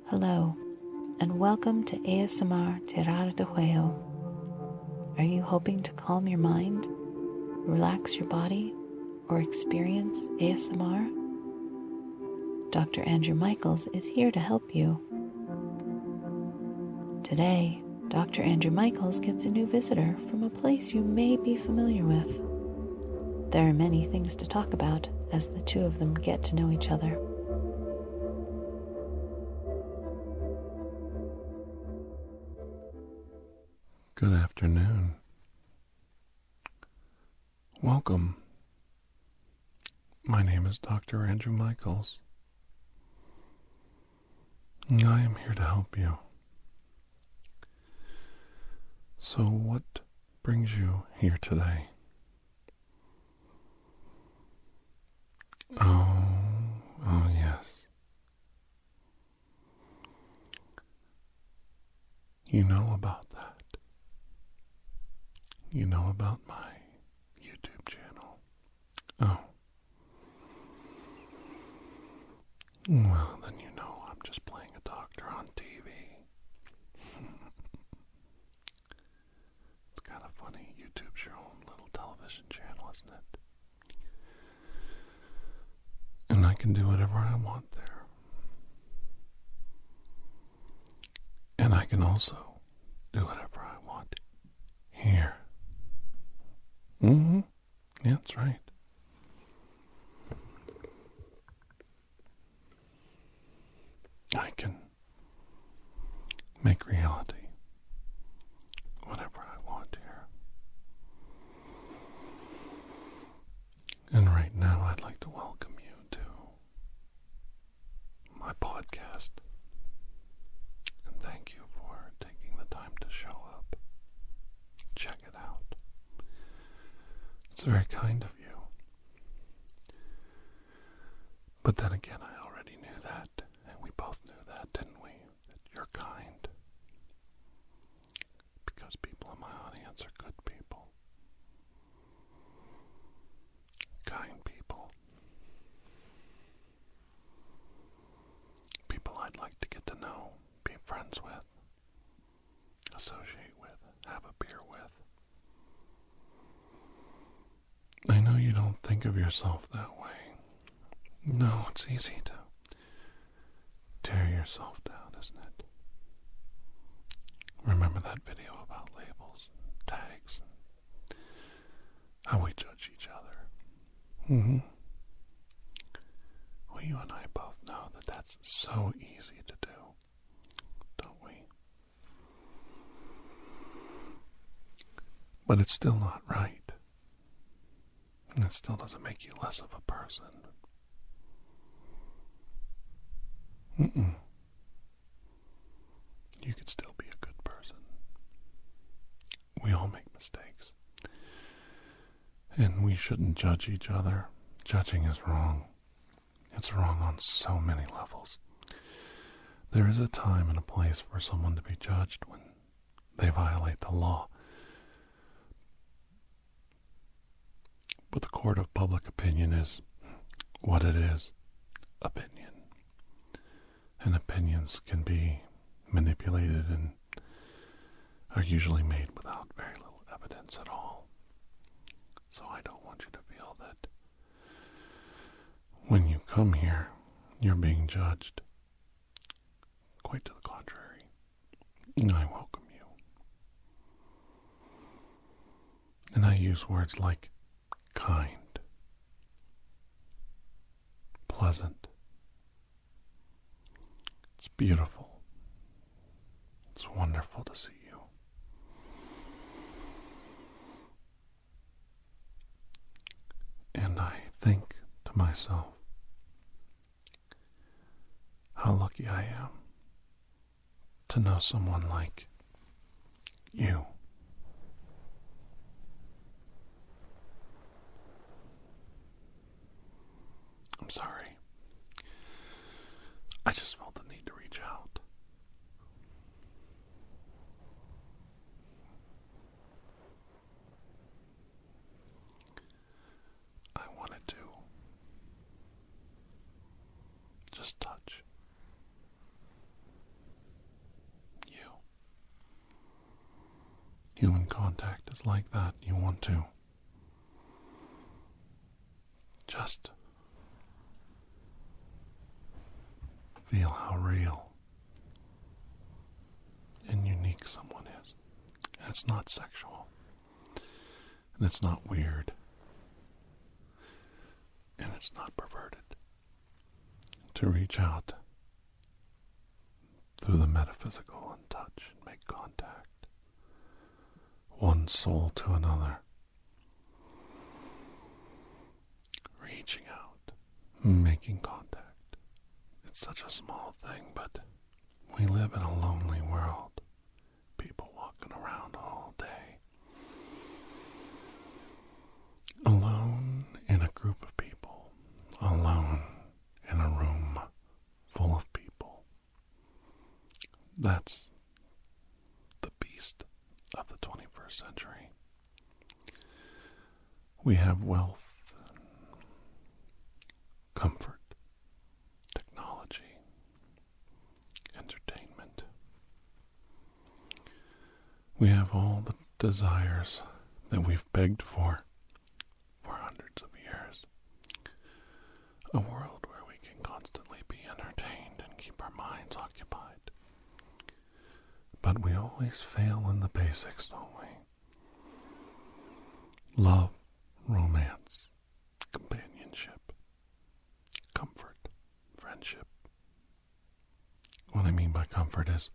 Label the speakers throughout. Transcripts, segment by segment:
Speaker 1: Hello, and welcome to ASMR TirarADeguello. Are you hoping to calm your mind, relax your body, or experience ASMR? Dr. Andrew Michaels is here to help you. Today, Dr. Andrew Michaels gets a new visitor from a place you may be familiar with. There are many things to talk about as the two of them get to know each other.
Speaker 2: Good afternoon. Welcome. My name is Dr. Andrew Michaels. I am here to help you. So what brings you here today? Oh yes. You know about that. You know about my YouTube channel. Oh. Well, then you know I'm just playing a doctor on TV. It's kind of funny. YouTube's your own little television channel, isn't it? And I can do whatever I want there. And I can also do whatever I want here. Yeah, that's right. I can make reality whatever I want here. And right now I'd like to welcome you to my podcast. And thank you for taking the time to show up. Check it out. It's very kind of you. But then again, I already knew that, and we both knew that, didn't we? That you're kind. Because people in my audience are good people. Kind people. People I'd like to get to know, be friends with, associate with, have a beer with. I know you don't think of yourself that way. No, it's easy to tear yourself down, isn't it? Remember that video about labels and tags and how we judge each other? Well, you and I both know that that's so easy to do, don't we? But it's still not right. And it still doesn't make you less of a person. You could still be a good person. We all make mistakes. And we shouldn't judge each other. Judging is wrong. It's wrong on so many levels. There is a time and a place for someone to be judged when they violate the law. But the court of public opinion is what it is, opinion. And opinions can be manipulated and are usually made without very little evidence at all. So I don't want you to feel that when you come here, you're being judged. Quite to the contrary. I welcome you. And I use words like kind, pleasant. It's beautiful. It's wonderful to see you. And I think to myself, how lucky I am to know someone like you. I'm sorry. I just felt the need to reach out. I wanted to just touch Human contact is like that. You want to just feel how real and unique someone is. And it's not sexual. And it's not weird. And it's not perverted. To reach out through the metaphysical and touch and make contact. One soul to another. Reaching out, making contact. It's such a small thing, but we live in a lonely world. People walking around all day. Alone in a group of people. Alone in a room full of people. That's the beast of the 21st century. We have wealth, comfort, technology, entertainment. We have all the desires that we've begged for hundreds of years. A world where we can constantly be entertained and keep our minds occupied. But we always fail in the basics, don't we? Love, romance, companionship, comfort, friendship. What I mean by comfort is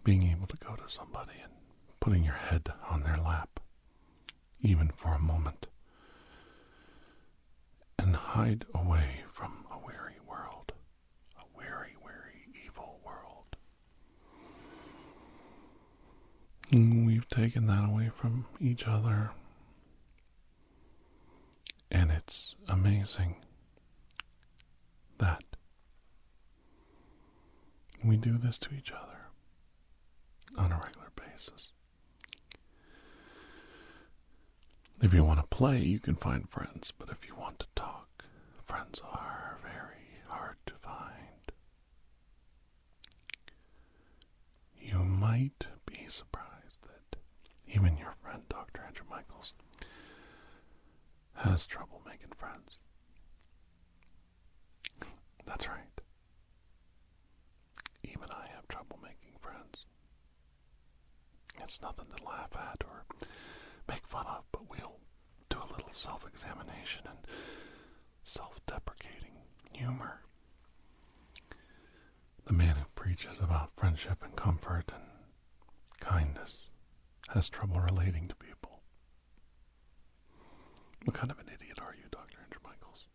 Speaker 2: being able to go to somebody and putting your head on their lap, even for a moment, and hide away from a weary world, a weary, evil world. And we've taken that away from each other, and it's amazing that we do this to each other on a regular basis. If you want to play, you can find friends, but if you want to talk, friends are very hard to find. You might be surprised that even your friend, Dr. Andrew Michaels, has trouble making friends. That's right. Even I have trouble making friends. It's nothing to laugh at or make fun of, but we'll do a little self-examination and self-deprecating humor. The man who preaches about friendship and comfort and kindness has trouble relating to people. What kind of an idiot are you, Dr. Andrew Michaels?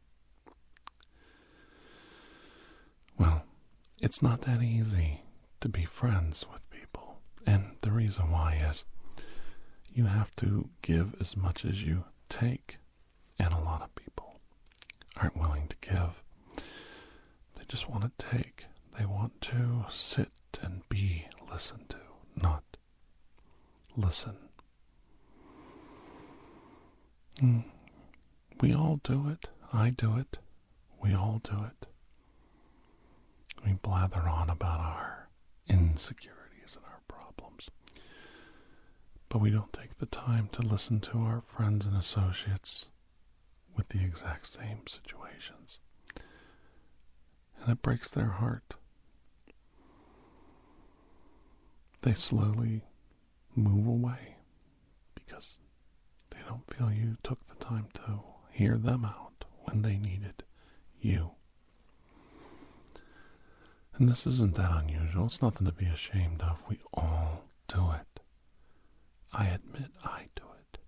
Speaker 2: Well, it's not that easy to be friends with people, and the reason why is you have to give as much as you take, and a lot of people aren't willing to give. They just want to take. They want to sit and be listened to, not listen. We all do it. I do it. We all do it. We blather on about our insecurities and our problems. But we don't take the time to listen to our friends and associates with the exact same situations. And it breaks their heart. They slowly move away because they don't feel you took the time to hear them out when they needed you. And this isn't that unusual. It's nothing to be ashamed of. We all do it. I admit I do it.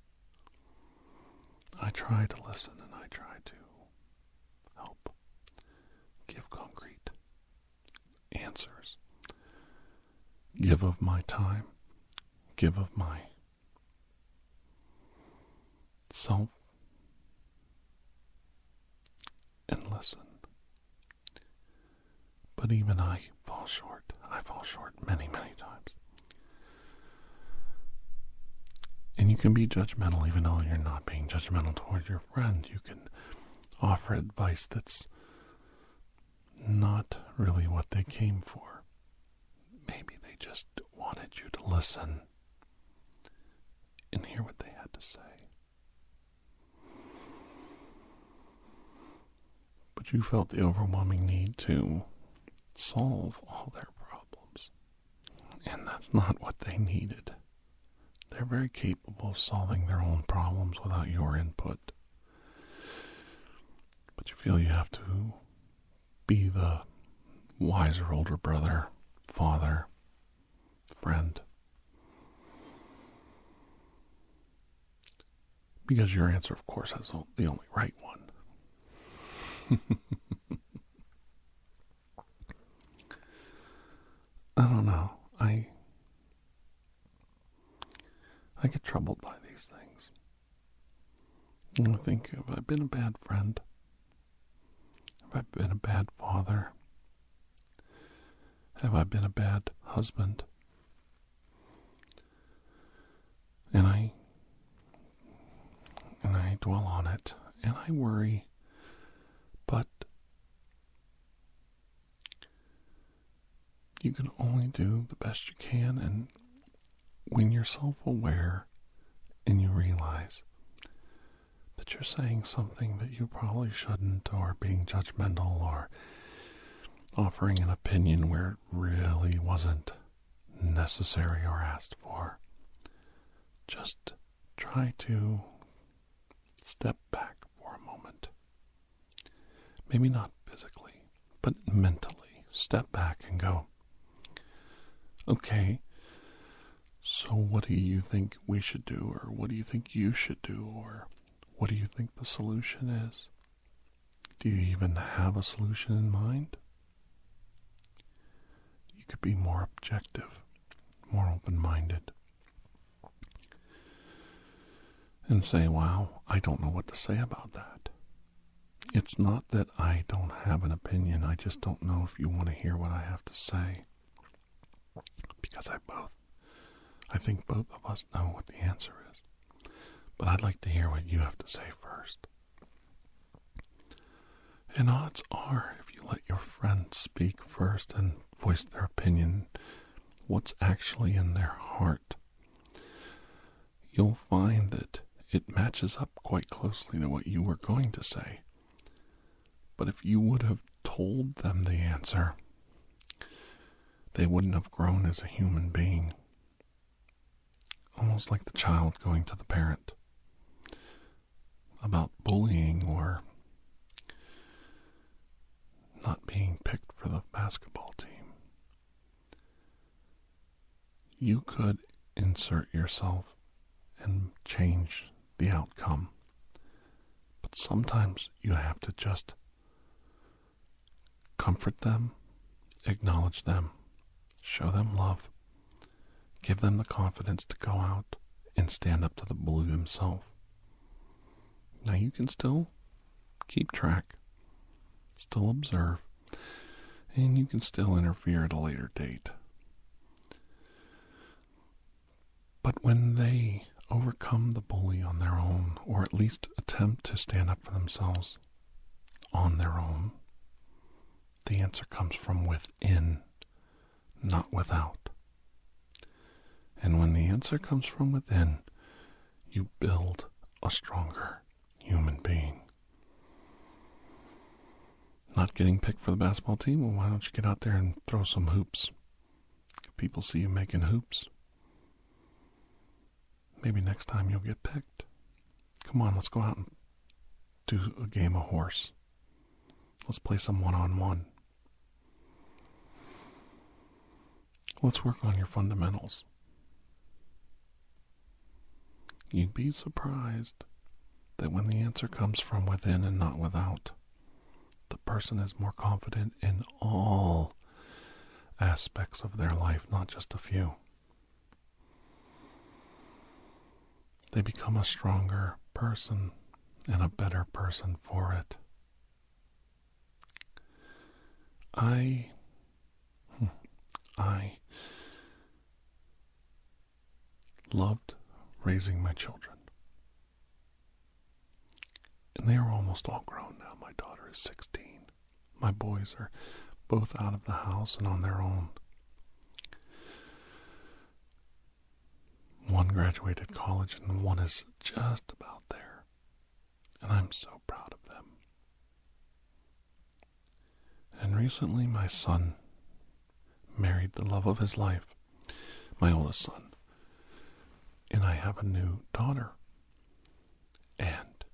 Speaker 2: I try to listen and I try to help give concrete answers. Give of my time. Give of my self. And listen. But even I fall short. I fall short many, many times. And you can be judgmental even though you're not being judgmental towards your friend. You can offer advice that's not really what they came for. Maybe they just wanted you to listen. and hear what they had to say. But you felt the overwhelming need to solve all their problems. And that's not what they needed. They're very capable of solving their own problems without your input. But you feel you have to be the wiser older brother, father, friend. Because your answer, of course, is the only right one. I don't know. I get troubled by these things. And I think, have I been a bad friend? Have I been a bad father? Have I been a bad husband? And I dwell on it, and I worry, but you can only do the best you can, and when you're self-aware and you realize that you're saying something that you probably shouldn't, or being judgmental, or offering an opinion where it really wasn't necessary or asked for, just try to step back for a moment. Maybe not physically, but mentally. Step back and go, okay, so what do you think we should do? Or what do you think you should do? Or what do you think the solution is? Do you even have a solution in mind? You could be more objective, more open-minded, and say, wow, I don't know what to say about that. It's not that I don't have an opinion, I just don't know if you want to hear what I have to say. Because I think both of us know what the answer is. But I'd like to hear what you have to say first. And odds are, if you let your friend speak first and voice their opinion, what's actually in their heart, you'll find that it matches up quite closely to what you were going to say. But if you would have told them the answer, they wouldn't have grown as a human being. Almost like the child going to the parent about bullying or not being picked for the basketball team. You could insert yourself and change the outcome. But sometimes you have to just comfort them, acknowledge them, show them love, give them the confidence to go out and stand up to the bully themselves. Now you can still keep track, still observe, and you can still interfere at a later date. But when they overcome the bully on their own, or at least attempt to stand up for themselves on their own, the answer comes from within, not without. And when the answer comes from within, you build a stronger human being. Not getting picked for the basketball team? Well, why don't you get out there and throw some hoops? If people see you making hoops, maybe next time you'll get picked. Come on, let's go out and do a game of horse. Let's play some one-on-one. Let's work on your fundamentals. You'd be surprised that when the answer comes from within and not without, the person is more confident in all aspects of their life, not just a few. They become a stronger person and a better person for it. I loved raising my children. And they are almost all grown now. My daughter is 16. My boys are both out of the house and on their own. one graduated college and one is just about there. And I'm so proud of them. And recently my son married the love of his life, my oldest son. And I have a new daughter. And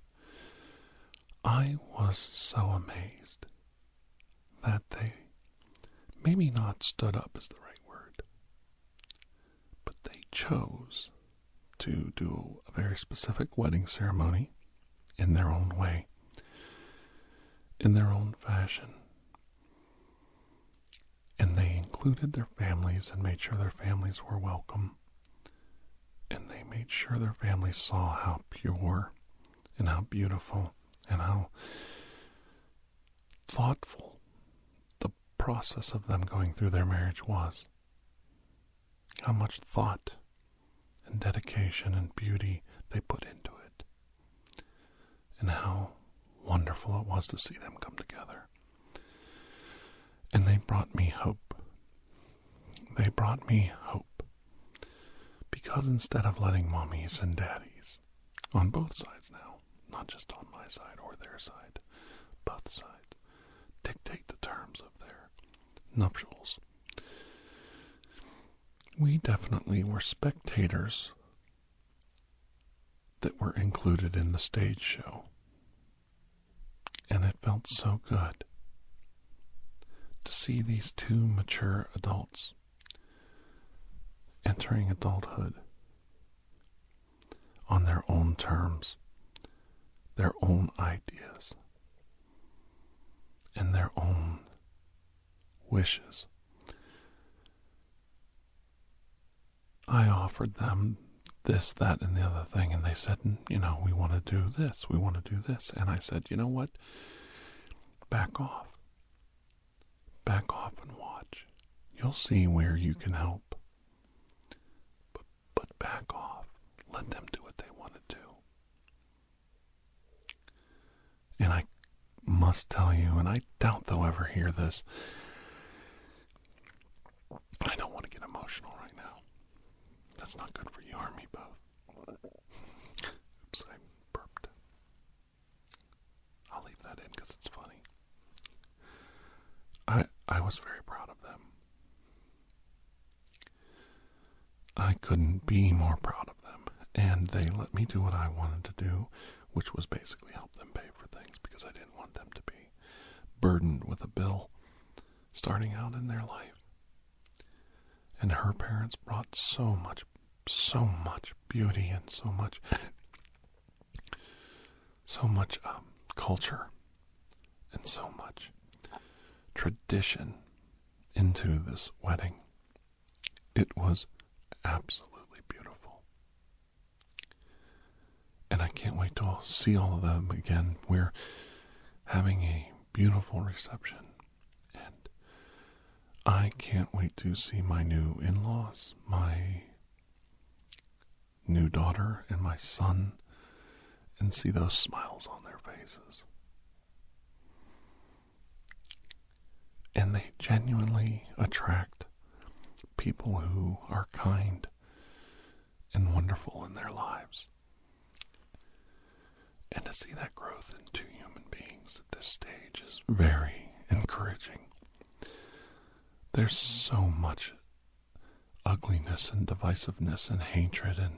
Speaker 2: I was so amazed that they maybe not stood up is the right word, but they chose to do a very specific wedding ceremony in their own way, in their own fashion. And they included their families and made sure their families were welcome. And they made sure their families saw how pure and how beautiful and how thoughtful the process of them going through their marriage was. How much thought and dedication and beauty they put into it. And how wonderful it was to see them come together. And they brought me hope. They brought me hope. Because instead of letting mommies and daddies, on both sides now, not just on my side or their side, both sides, dictate the terms of their nuptials, we definitely were spectators that were included in the stage show. And it felt so good to see these two mature adults entering adulthood on their own terms, their own ideas, and their own wishes. I offered them this, that, and the other thing, and they said, we want to do this, we want to do this. And I said, you know what? Back off. Back off and watch. You'll see where you can help. But back off. Let them do what they want to do. And I must tell you, and I doubt they'll ever hear this, I don't want to get emotional right now. That's not good for you or me both. Oops, I burped. I'll leave that in because it's funny. I was very proud of them. I couldn't be more proud of them. And they let me do what I wanted to do, which was basically help them pay for things because I didn't want them to be burdened with a bill starting out in their life. And her parents brought so much beauty and so much culture and so much tradition into this wedding. It was absolutely beautiful. And I can't wait to see all of them again. We're having a beautiful reception. And I can't wait to see my new in-laws, my new daughter and my son, and see those smiles on their faces. And they genuinely attract people who are kind and wonderful in their lives. And to see that growth in two human beings at this stage is very encouraging. There's so much ugliness and divisiveness and hatred and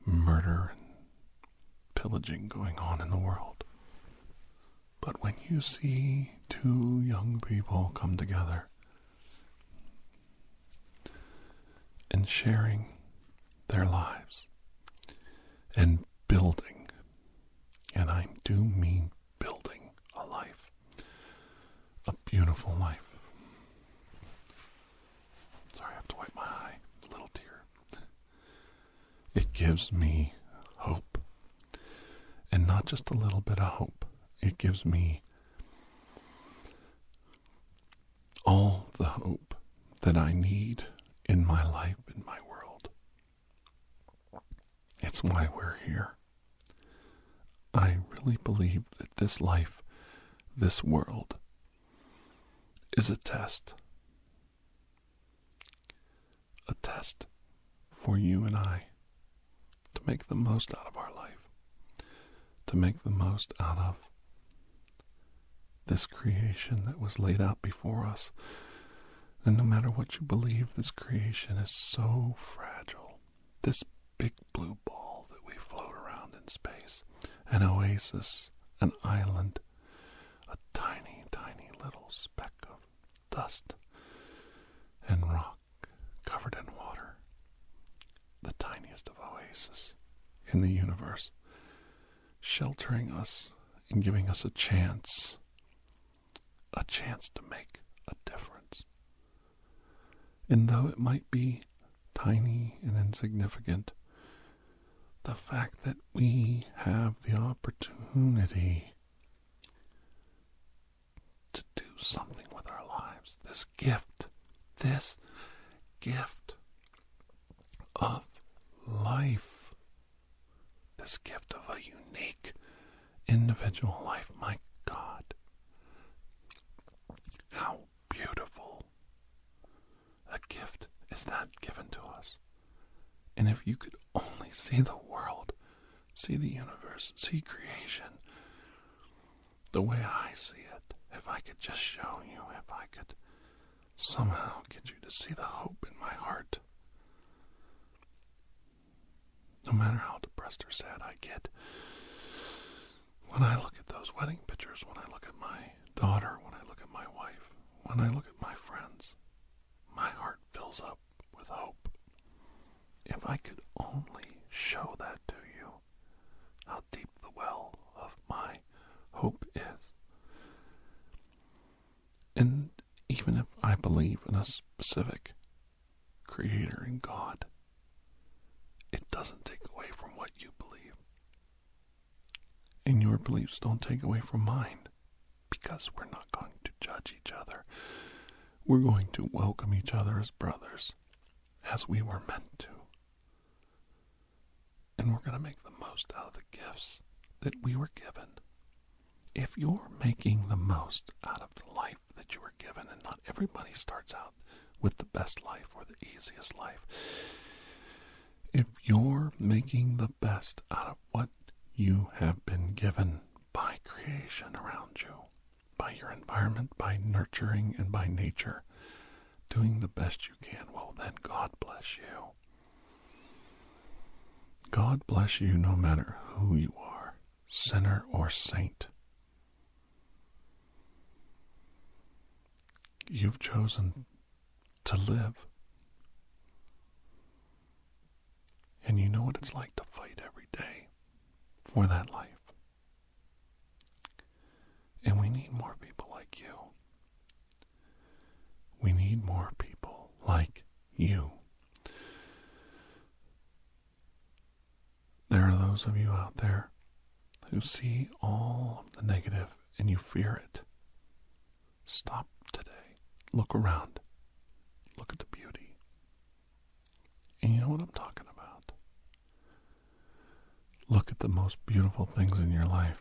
Speaker 2: murder and pillaging going on in the world. But when you see two young people come together and sharing their lives and building, and I do mean building a life, a beautiful life. Sorry, I have to wipe my eye, a little tear. It gives me hope, and not just a little bit of hope. It gives me all the hope that I need in my life, in my world. It's why we're here. I really believe that this life, this world, is a test. A test for you and I to make the most out of our life, to make the most out of this creation that was laid out before us. And no matter what you believe, this creation is so fragile. This big blue ball that we float around in space, an oasis, an island, a tiny, tiny little speck of dust and rock covered in water, the tiniest of oases in the universe, sheltering us and giving us a chance to make a difference. And though it might be tiny and insignificant, the fact that we have the opportunity to do something with our lives, this gift of life, this gift of a unique individual life, my God, how beautiful a gift is that given to us. And if you could only see the world, see the universe, see creation the way I see it, if I could just show you, if I could somehow get you to see the hope in my heart, no matter how depressed or sad I get, when I look at those wedding pictures, when I look at my daughter, when I look at my wife, when I look at my friends, my heart fills up with hope. If I could only show that to you, how deep the well of my hope is. And even if I believe in a specific creator in God, it doesn't take away from what you believe. And your beliefs don't take away from mine, because we're not going to judge each other. We're going to welcome each other as brothers, as we were meant to. And we're going to make the most out of the gifts that we were given. If you're making the most out of the life that you were given, and not everybody starts out with the best life or the easiest life, if you're making the best out of what you have been given by creation around you, by your environment, by nurturing and by nature, doing the best you can, well then God bless you. God bless you no matter who you are, sinner or saint. You've chosen to live. And you know what it's like to fight every day for that life. And we need more people like you. We need more people like you. There are those of you out there who see all of the negative and you fear it. Stop today. Look around. Look at the beauty. And you know what I'm talking about. Look at the most beautiful things in your life.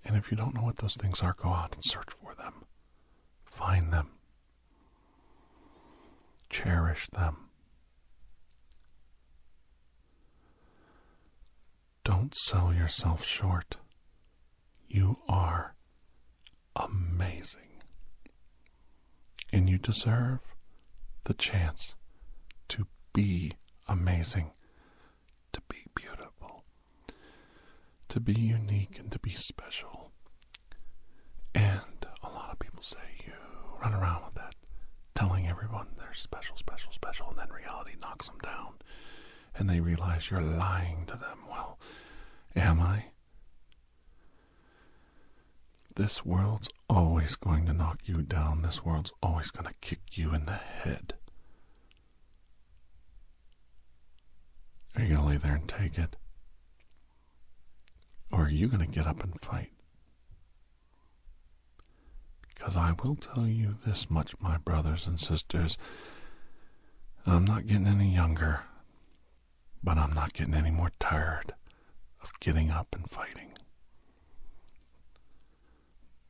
Speaker 2: And if you don't know what those things are, go out and search for them. Find them. Cherish them. Don't sell yourself short. You are amazing. And you deserve the chance to be amazing, to be beautiful, to be unique, and to be special. And a lot of people say you run around with that, telling everyone they're special, special, special, and then reality knocks them down, and they realize you're lying to them. Well, am I? This world's always going to knock you down. This world's always going to kick you in the head. Are you going to lay there and take it? Or are you going to get up and fight? Because I will tell you this much, my brothers and sisters. I'm not getting any younger, but I'm not getting any more tired of getting up and fighting.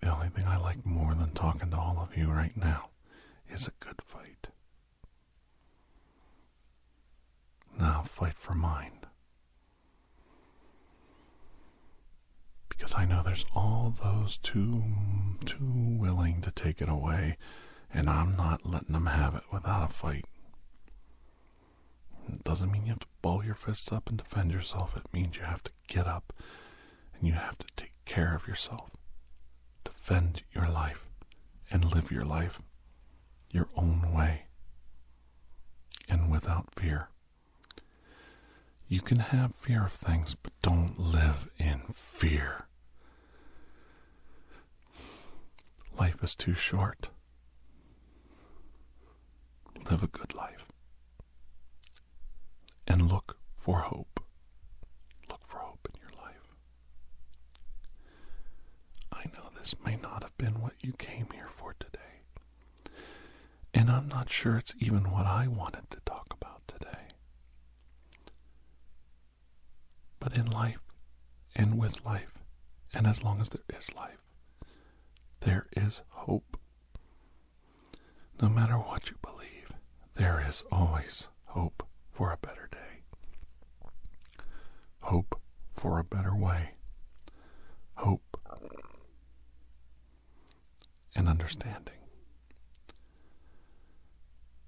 Speaker 2: The only thing I like more than talking to all of you right now is a good fight. fight for mine. Because I know there's all those too willing to take it away, and I'm not letting them have it without a fight. It doesn't mean you have to ball your fists up and defend yourself. It means you have to get up and you have to take care of yourself. Defend your life and live your life your own way and without fear. You can have fear of things, but don't live in fear. Life is too short. Live a good life. And look for hope. Look for hope in your life. I know this may not have been what you came here for today. And I'm not sure it's even what I wanted to talk about today. But in life, and with life, and as long as there is life, there is hope. No matter what you believe, there is always hope for a better day. Hope for a better way. Hope and understanding.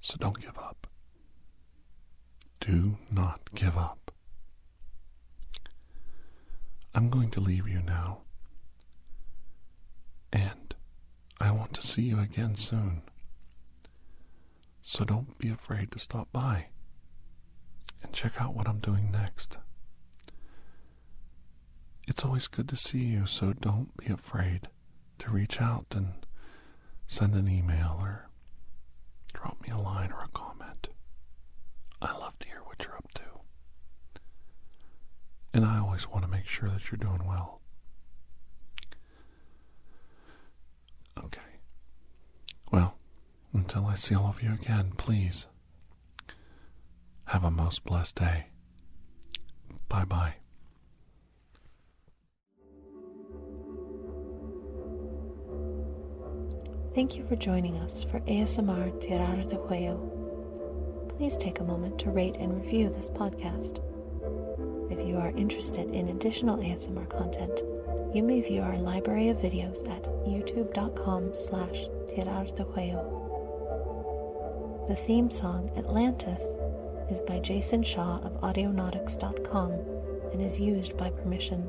Speaker 2: So don't give up. Do not give up. I'm going to leave you now. And I want to see you again soon. So don't be afraid to stop by and check out what I'm doing next. It's always good to see you, so don't be afraid to reach out and send an email or drop me a line or a comment. I love to hear what you're up to. And I always want to make sure that you're doing well. Okay. Well, until I see all of you again, please have a most blessed day. Bye-bye.
Speaker 1: Thank you for joining us for ASMR TirarADeguello. Please take a moment to rate and review this podcast. If you are interested in additional ASMR content, you may view our library of videos at youtube.com/TirarADeguello. The theme song, Atlantis, is by Jason Shaw of Audionautics.com and is used by permission.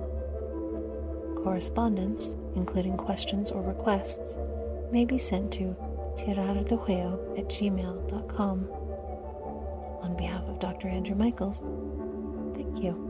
Speaker 1: Correspondence, including questions or requests, may be sent to TirarADeguello@gmail.com. On behalf of Dr. Andrew Michaels, thank you.